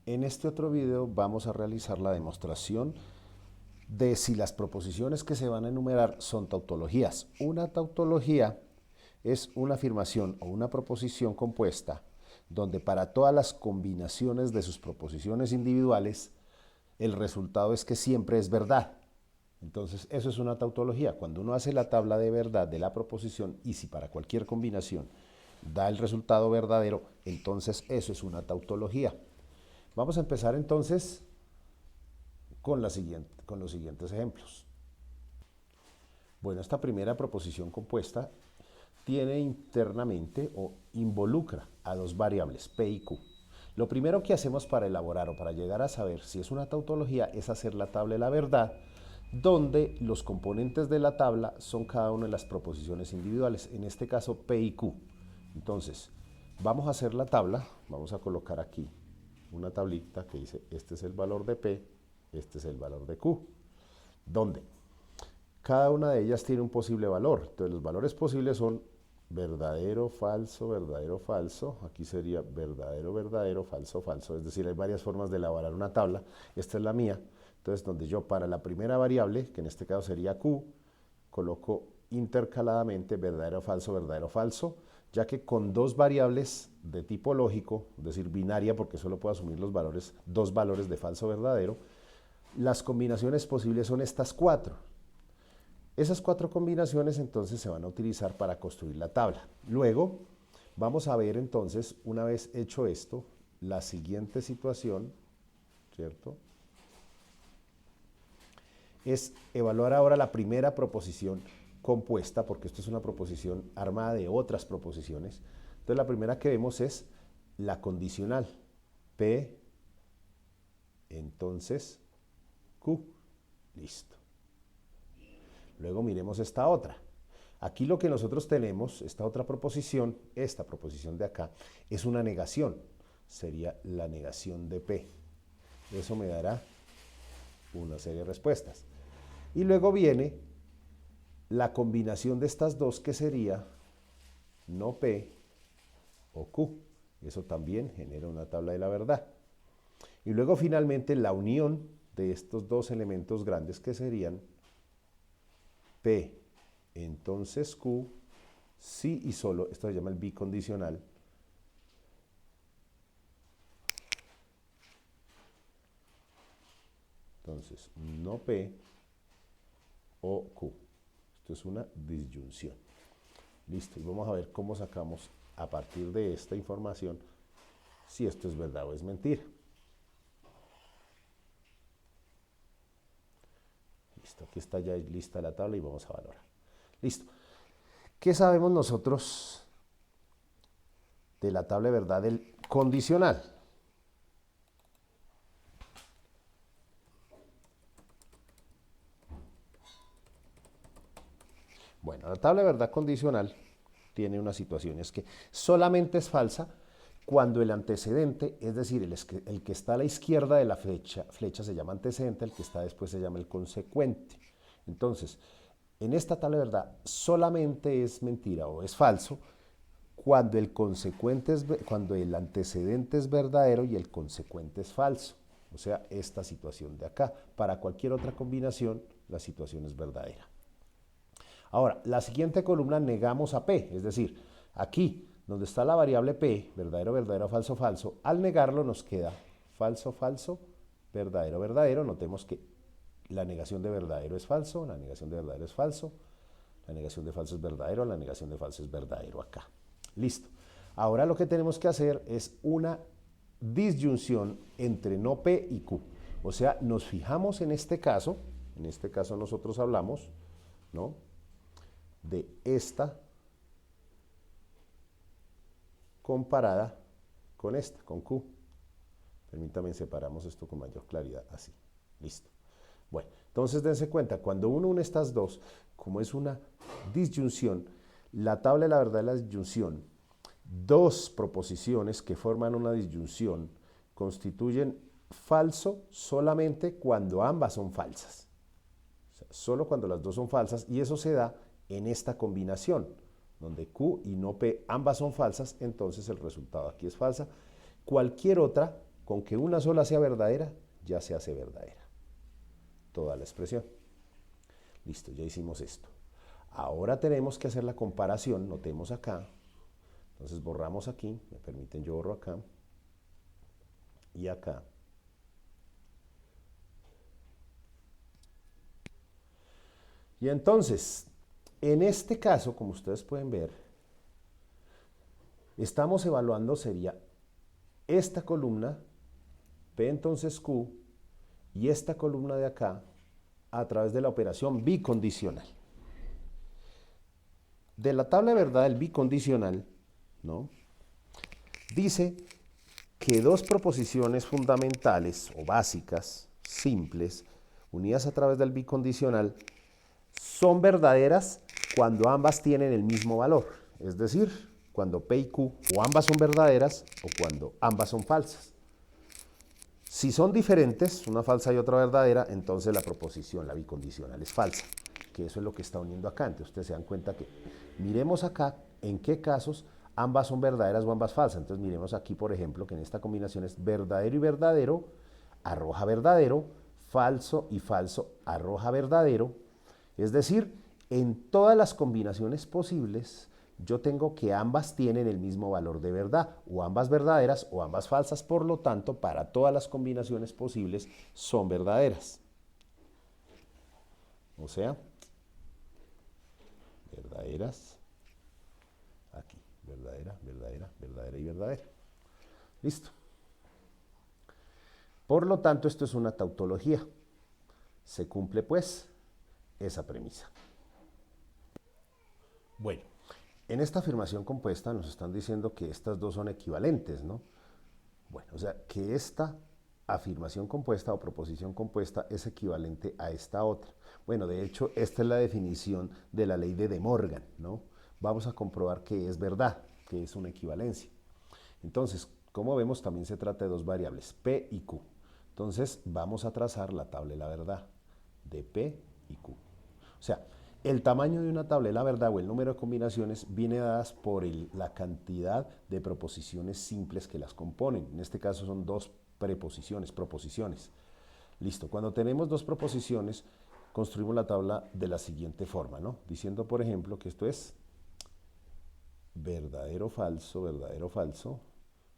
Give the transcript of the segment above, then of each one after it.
En este otro video vamos a realizar la demostración de si las proposiciones que se van a enumerar son tautologías. Una tautología es una afirmación o una proposición compuesta donde para todas las combinaciones de sus proposiciones individuales el resultado es que siempre es verdad. Entonces eso es una tautología. Cuando uno hace la tabla de verdad de la proposición y si para cualquier combinación da el resultado verdadero, entonces eso es una tautología. Vamos a empezar entonces con los siguientes ejemplos. Bueno, esta primera proposición compuesta tiene internamente o involucra a dos variables, P y Q. Lo primero que hacemos para elaborar o para llegar a saber si es una tautología es hacer la tabla de la verdad, donde los componentes de la tabla son cada una de las proposiciones individuales, en este caso P y Q. Entonces, vamos a hacer la tabla, vamos a colocar aquí una tablita que dice este es el valor de P, este es el valor de Q, donde cada una de ellas tiene un posible valor. Entonces los valores posibles son verdadero, falso, verdadero, falso. Aquí sería verdadero, verdadero, falso, falso. Es decir, hay varias formas de elaborar una tabla. Esta es la mía. Entonces, donde yo para la primera variable, que en este caso sería Q, coloco intercaladamente verdadero, falso, ya que con dos variables de tipo lógico, es decir, binaria, porque solo puedo asumir los valores, dos valores de falso, verdadero, las combinaciones posibles son estas cuatro. Esas cuatro combinaciones entonces se van a utilizar para construir la tabla. Luego vamos a ver entonces, una vez hecho esto, la siguiente situación, ¿cierto? Es evaluar ahora la primera proposición compuesta, porque esto es una proposición armada de otras proposiciones. Entonces la primera que vemos es la condicional, P, entonces Q, listo. Luego miremos esta otra. Aquí lo que nosotros tenemos, esta otra proposición, esta proposición de acá, es una negación. Sería la negación de P. Eso me dará una serie de respuestas. Y luego viene la combinación de estas dos que sería no P o Q. Eso también genera una tabla de la verdad. Y luego finalmente la unión de estos dos elementos grandes que serían P, entonces Q, sí y solo, esto se llama el bicondicional, entonces no P o Q, esto es una disyunción. Listo, y vamos a ver cómo sacamos a partir de esta información si esto es verdad o es mentira. Listo, aquí está ya lista la tabla y vamos a valorar. Listo. ¿Qué sabemos nosotros de la tabla de verdad del condicional? Bueno, la tabla de verdad condicional tiene una situación, es que solamente es falsa cuando el antecedente, es decir, el que está a la izquierda de la flecha se llama antecedente, el que está después se llama el consecuente. Entonces, en esta tabla de verdad solamente es mentira o es falso cuando cuando el antecedente es verdadero y el consecuente es falso. O sea, esta situación de acá. Para cualquier otra combinación, la situación es verdadera. Ahora, la siguiente columna negamos a P, es decir, aquí donde está la variable P, verdadero, verdadero, falso, falso, al negarlo nos queda falso, falso, verdadero, verdadero. Notemos que la negación de verdadero es falso, la negación de verdadero es falso, la negación de falso es verdadero, la negación de falso es verdadero acá. Listo. Ahora lo que tenemos que hacer es una disyunción entre no P y Q. O sea, nos fijamos en este caso nosotros hablamos, ¿no?, de esta comparada con esta, con Q. Permítanme, separamos esto con mayor claridad, así. Listo. Bueno, entonces dense cuenta, cuando uno une estas dos, como es una disyunción, la tabla de la verdad de la disyunción, dos proposiciones que forman una disyunción constituyen falso solamente cuando ambas son falsas. O sea, solo cuando las dos son falsas, y eso se da en esta combinación, donde Q y no P ambas son falsas, entonces el resultado aquí es falsa. Cualquier otra Con que una sola sea verdadera, ya se hace verdadera toda la expresión. Listo, ya hicimos esto. Ahora tenemos que hacer la comparación, notemos acá. Entonces borramos aquí, me permiten, yo borro acá y acá. Y entonces, en este caso, como ustedes pueden ver, estamos evaluando, sería esta columna, P entonces Q, y esta columna de acá, a través de la operación bicondicional. De la tabla de verdad del bicondicional, ¿no? Dice que dos proposiciones fundamentales o básicas, simples, unidas a través del bicondicional, son verdaderas cuando ambas tienen el mismo valor. Es decir, cuando P y Q o ambas son verdaderas o cuando ambas son falsas. Si son diferentes, una falsa y otra verdadera, entonces la proposición, la bicondicional, es falsa. Que eso es lo que está uniendo acá. Entonces ustedes se dan cuenta que miremos acá en qué casos ambas son verdaderas o ambas falsas. Entonces miremos aquí, por ejemplo, que en esta combinación es verdadero y verdadero, arroja verdadero, falso y falso, arroja verdadero. Es decir, en todas las combinaciones posibles, yo tengo que ambas tienen el mismo valor de verdad, o ambas verdaderas o ambas falsas, por lo tanto, para todas las combinaciones posibles son verdaderas. O sea, verdaderas, aquí, verdadera, verdadera, verdadera y verdadera. Listo. Por lo tanto, esto es una tautología. Se cumple, pues, esa premisa. Bueno, en esta afirmación compuesta nos están diciendo que estas dos son equivalentes, ¿no? Bueno, o sea, que esta afirmación compuesta o proposición compuesta es equivalente a esta otra. Bueno, de hecho, esta es la definición de la ley de De Morgan, ¿no? Vamos a comprobar que es verdad, que es una equivalencia. Entonces, como vemos, también se trata de dos variables, P y Q. Entonces, vamos a trazar la tabla de la verdad de P y Q. O sea, el tamaño de una tabla de la verdad o el número de combinaciones viene dadas por la cantidad de proposiciones simples que las componen. En este caso son dos preposiciones, proposiciones. Listo, cuando tenemos dos proposiciones, construimos la tabla de la siguiente forma, ¿no? Diciendo, por ejemplo, que esto es verdadero, falso,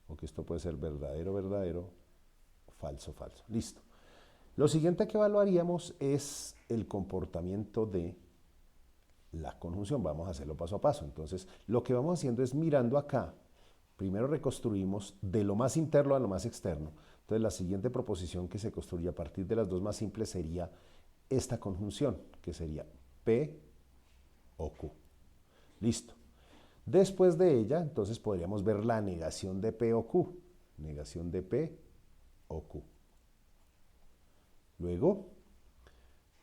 o que esto puede ser verdadero, verdadero, falso, falso. Listo. Lo siguiente que evaluaríamos es el comportamiento de la conjunción. Vamos a hacerlo paso a paso. Entonces, lo que vamos haciendo es mirando acá. Primero reconstruimos de lo más interno a lo más externo. Entonces, la siguiente proposición que se construye a partir de las dos más simples sería esta conjunción, que sería P o Q. Listo. Después de ella, entonces podríamos ver la negación de P o Q. Negación de P o Q. Luego,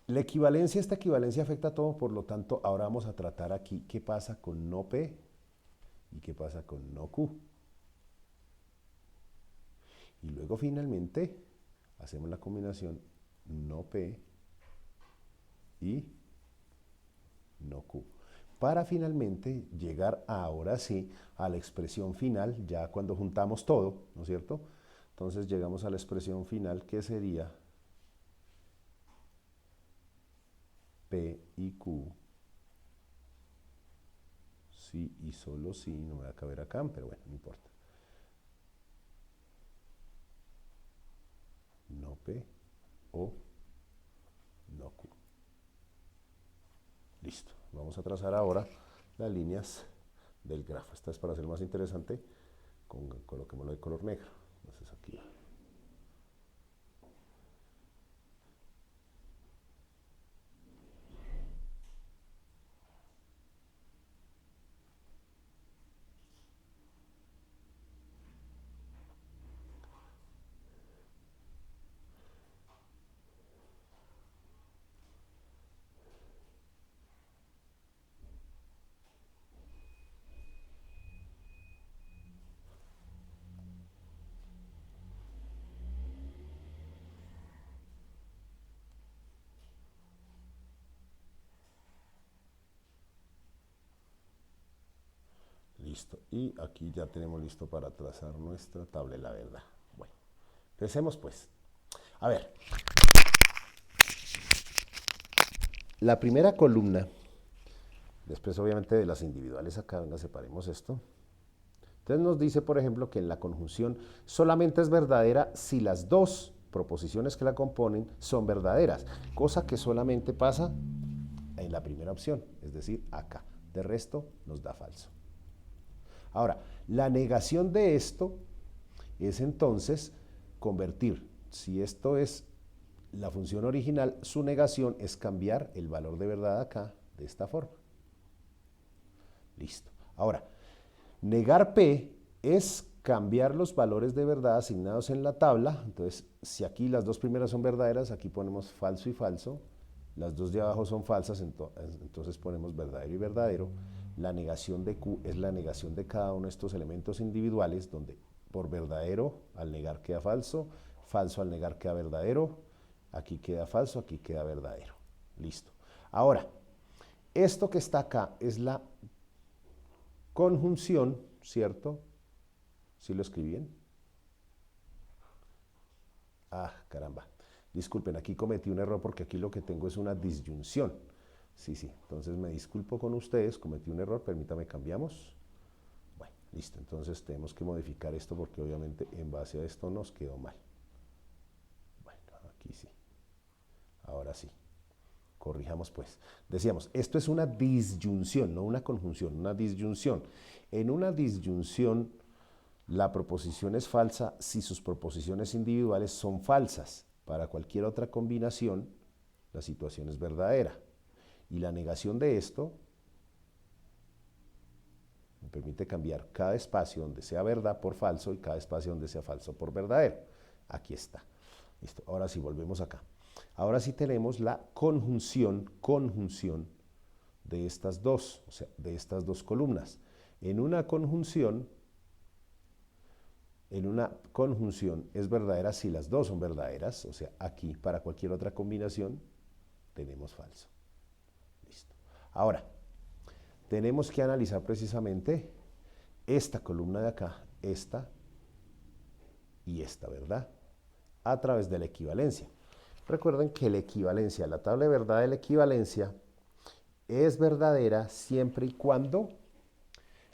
la equivalencia, esta equivalencia afecta a todo, por lo tanto, ahora vamos a tratar aquí qué pasa con no P y qué pasa con no Q. Y luego finalmente hacemos la combinación no P y no Q. Para finalmente llegar ahora sí a la expresión final, ya cuando juntamos todo, ¿no es cierto? Entonces llegamos a la expresión final que sería P y Q, sí y solo sí, no me va a caber acá, pero bueno, no importa. No P o no Q. Listo. Vamos a trazar ahora las líneas del grafo. Esta es para hacer más interesante, coloquémoslo de color negro. Entonces aquí. Listo. Y aquí ya tenemos listo para trazar nuestra tabla de la verdad. Bueno, Empecemos pues. A ver, la primera columna, después obviamente de las individuales acá, venga, separemos esto. Entonces nos dice, por ejemplo, que en la conjunción solamente es verdadera si las dos proposiciones que la componen son verdaderas, cosa que solamente pasa en la primera opción, es decir, acá. De resto nos da falso. Ahora, la negación de esto es entonces convertir, si esto es la función original, su negación es cambiar el valor de verdad acá de esta forma. Listo. Ahora, negar P es cambiar los valores de verdad asignados en la tabla. Entonces, si aquí las dos primeras son verdaderas, aquí ponemos falso y falso. Las dos de abajo son falsas, entonces ponemos verdadero y verdadero. La negación de Q es la negación de cada uno de estos elementos individuales, donde por verdadero al negar queda falso, falso al negar queda verdadero, aquí queda falso, aquí queda verdadero. Listo. Ahora, esto que está acá es la conjunción, ¿cierto? ¿Sí lo escribí bien? Ah, caramba. Disculpen, aquí cometí un error porque aquí lo que tengo es una disyunción. Sí, entonces me disculpo con ustedes, cometí un error, permítame, cambiamos. Bueno, listo, entonces tenemos que modificar esto porque obviamente en base a esto nos quedó mal. Bueno, aquí sí. Ahora sí. Corrijamos pues. Decíamos, esto es una disyunción, no una conjunción, una disyunción. En una disyunción, la proposición es falsa si sus proposiciones individuales son falsas. Para cualquier otra combinación, la situación es verdadera. Y la negación de esto me permite cambiar cada espacio donde sea verdad por falso y cada espacio donde sea falso por verdadero. Aquí está. Listo. Ahora sí, volvemos acá. Ahora sí tenemos la conjunción de estas dos, o sea, de estas dos columnas. En una conjunción es verdadera si las dos son verdaderas, o sea, aquí para cualquier otra combinación tenemos falso. Listo. Ahora, tenemos que analizar precisamente esta columna de acá, esta y esta, ¿verdad? A través de la equivalencia. Recuerden que la equivalencia, la tabla de verdad de la equivalencia, es verdadera siempre y cuando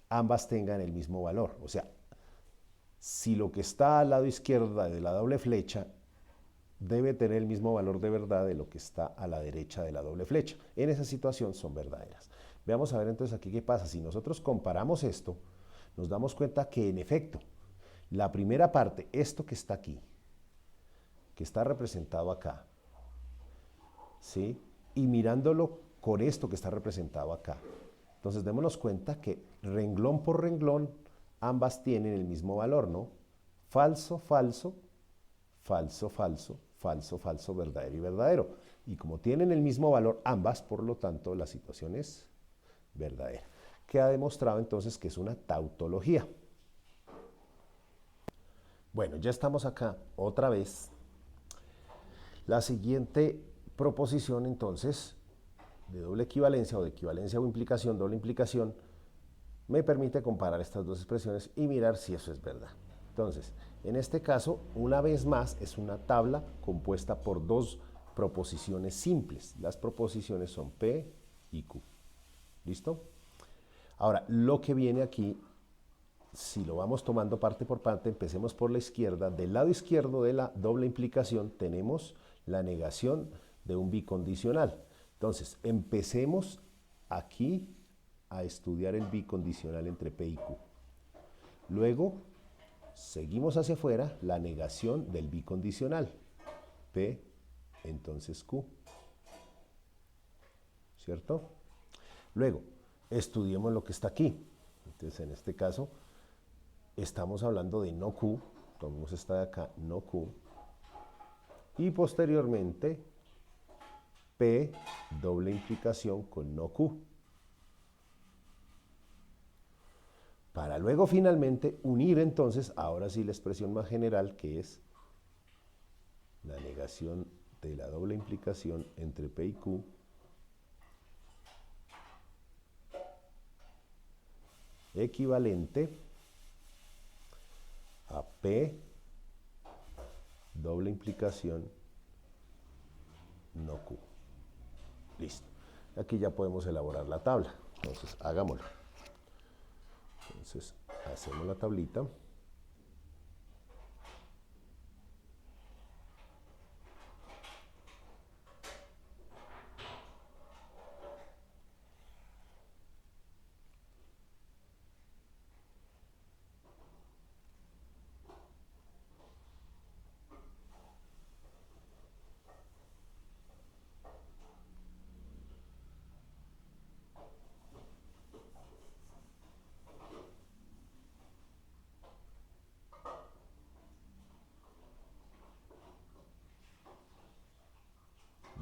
ambas tengan el mismo valor. O sea, si lo que está al lado izquierdo de la doble flecha debe tener el mismo valor de verdad de lo que está a la derecha de la doble flecha. En esa situación son verdaderas. Veamos a ver entonces aquí qué pasa. Si nosotros comparamos esto, nos damos cuenta que en efecto, la primera parte, esto que está aquí, que está representado acá, ¿sí? Y mirándolo con esto que está representado acá. Entonces démonos cuenta que renglón por renglón ambas tienen el mismo valor, ¿no? Falso, falso, falso, falso, falso, falso, verdadero y verdadero. Y como tienen el mismo valor ambas, por lo tanto la situación es verdadera. Queda demostrado entonces que es una tautología. Bueno, ya estamos acá otra vez. La siguiente proposición entonces de doble equivalencia o de equivalencia o implicación, doble implicación, me permite comparar estas dos expresiones y mirar si eso es verdad. Entonces, en este caso, una vez más, es una tabla compuesta por dos proposiciones simples. Las proposiciones son P y Q. ¿Listo? Ahora, lo que viene aquí, si lo vamos tomando parte por parte, empecemos por la izquierda. Del lado izquierdo de la doble implicación tenemos la negación de un bicondicional. Entonces, empecemos aquí a estudiar el bicondicional entre P y Q. Luego, seguimos hacia afuera la negación del bicondicional. P, entonces Q. ¿Cierto? Luego, estudiemos lo que está aquí. Entonces, en este caso, estamos hablando de no Q. Tomemos esta de acá, no Q. Y posteriormente, P, doble implicación con no Q. Para luego finalmente unir entonces, ahora sí la expresión más general, que es la negación de la doble implicación entre P y Q, equivalente a P doble implicación no Q. Listo. Aquí ya podemos elaborar la tabla. Entonces, hagámoslo. Entonces, hacemos la tablita.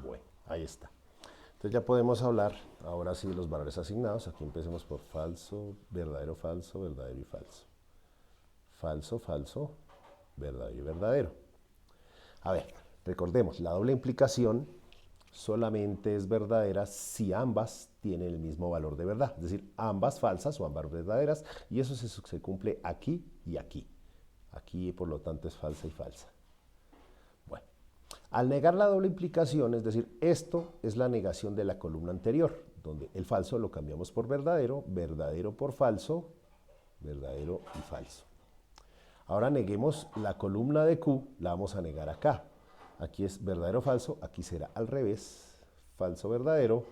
Bueno, ahí está. Entonces ya podemos hablar, ahora sí, de los valores asignados. Aquí empecemos por falso, verdadero y falso. Falso, falso, verdadero y verdadero. A ver, recordemos, la doble implicación solamente es verdadera si ambas tienen el mismo valor de verdad. Es decir, ambas falsas o ambas verdaderas. Y eso se cumple aquí y aquí. Aquí, por lo tanto, es falsa y falsa. Bueno, al negar la doble implicación, es decir, esto es la negación de la columna anterior, donde el falso lo cambiamos por verdadero, verdadero por falso, verdadero y falso. Ahora neguemos la columna de Q, la vamos a negar acá. Aquí es verdadero falso, aquí será al revés, falso verdadero,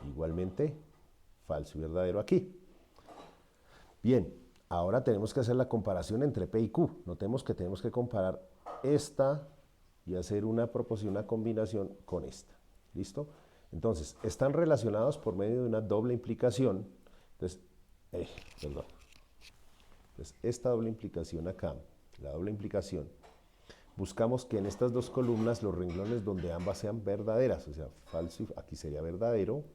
igualmente falso y verdadero aquí. Bien, ahora tenemos que hacer la comparación entre P y Q. Notemos que tenemos que comparar esta y hacer una proposición, una combinación con esta. ¿Listo? Entonces, están relacionados por medio de una doble implicación. Entonces, esta doble implicación acá, la doble implicación, buscamos que en estas dos columnas los renglones donde ambas sean verdaderas, o sea, falso, aquí sería verdadero,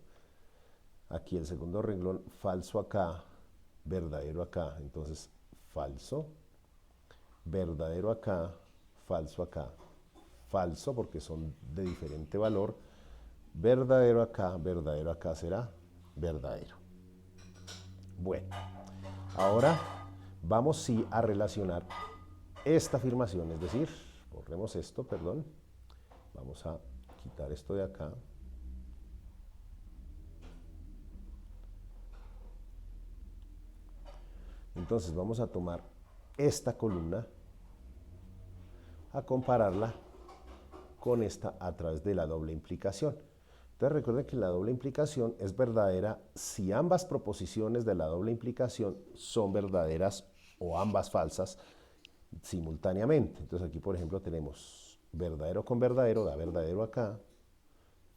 aquí el segundo renglón, falso acá, verdadero acá, entonces falso, verdadero acá, falso porque son de diferente valor, verdadero acá será verdadero. Bueno, ahora vamos sí a relacionar esta afirmación, es decir, borremos esto, perdón, vamos a quitar esto de acá. Entonces vamos a tomar esta columna, a compararla con esta a través de la doble implicación. Entonces recuerden que la doble implicación es verdadera si ambas proposiciones de la doble implicación son verdaderas o ambas falsas simultáneamente. Entonces aquí, por ejemplo, tenemos verdadero con verdadero, da verdadero acá,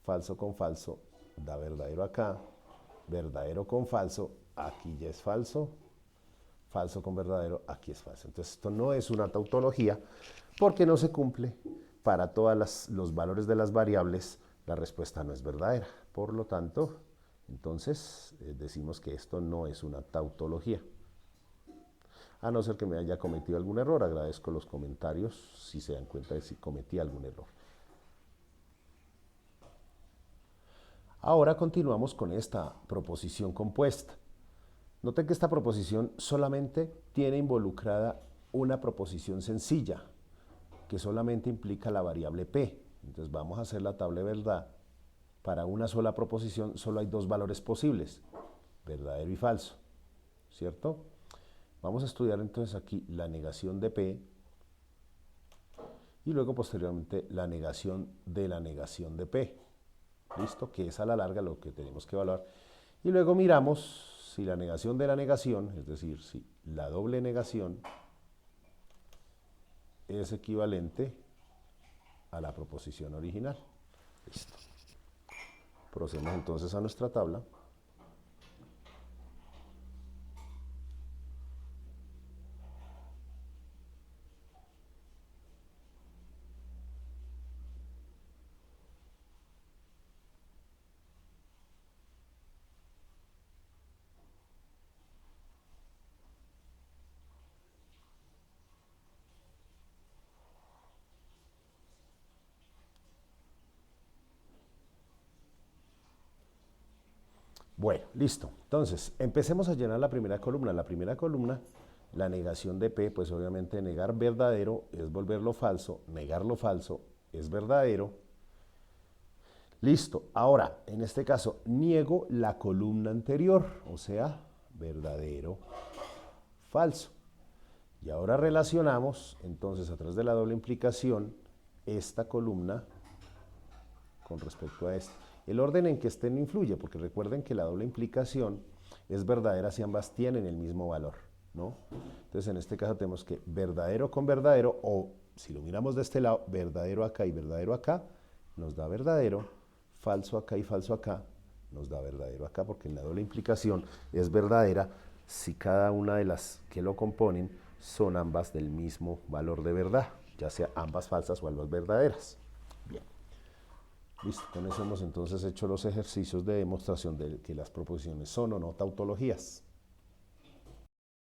falso con falso, da verdadero acá, verdadero con falso, aquí ya es falso, falso con verdadero, aquí es falso. Entonces esto no es una tautología porque no se cumple para todos los valores de las variables, la respuesta no es verdadera. Por lo tanto, entonces decimos que esto no es una tautología. A no ser que me haya cometido algún error, agradezco los comentarios si se dan cuenta de si cometí algún error. Ahora continuamos con esta proposición compuesta. Noten que esta proposición solamente tiene involucrada una proposición sencilla, que solamente implica la variable P. Entonces vamos a hacer la tabla de verdad. Para una sola proposición solo hay dos valores posibles, verdadero y falso, ¿cierto? Vamos a estudiar entonces aquí la negación de P y luego posteriormente la negación de P. ¿Listo? Que es a la larga lo que tenemos que evaluar. Y luego miramos si la negación de la negación, es decir, si la doble negación es equivalente a la proposición original. Listo. Procedemos entonces a nuestra tabla. Bueno, listo. Entonces, empecemos a llenar la primera columna. La primera columna La negación de P, pues obviamente negar verdadero es volverlo falso, negar lo falso es verdadero. Listo, ahora, en este caso, niego la columna anterior, o sea, verdadero, falso. Y ahora relacionamos, entonces, a través de la doble implicación, esta columna con respecto a esta. El orden en que estén influye, porque recuerden que la doble implicación es verdadera si ambas tienen el mismo valor, ¿no? Entonces, en este caso tenemos que verdadero con verdadero, o si lo miramos de este lado, verdadero acá y verdadero acá, nos da verdadero, falso acá y falso acá, nos da verdadero acá, porque en la doble implicación es verdadera si cada una de las que lo componen son ambas del mismo valor de verdad, ya sea ambas falsas o ambas verdaderas. Bien. Listo, con eso hemos entonces hecho los ejercicios de demostración de que las proposiciones son o no tautologías.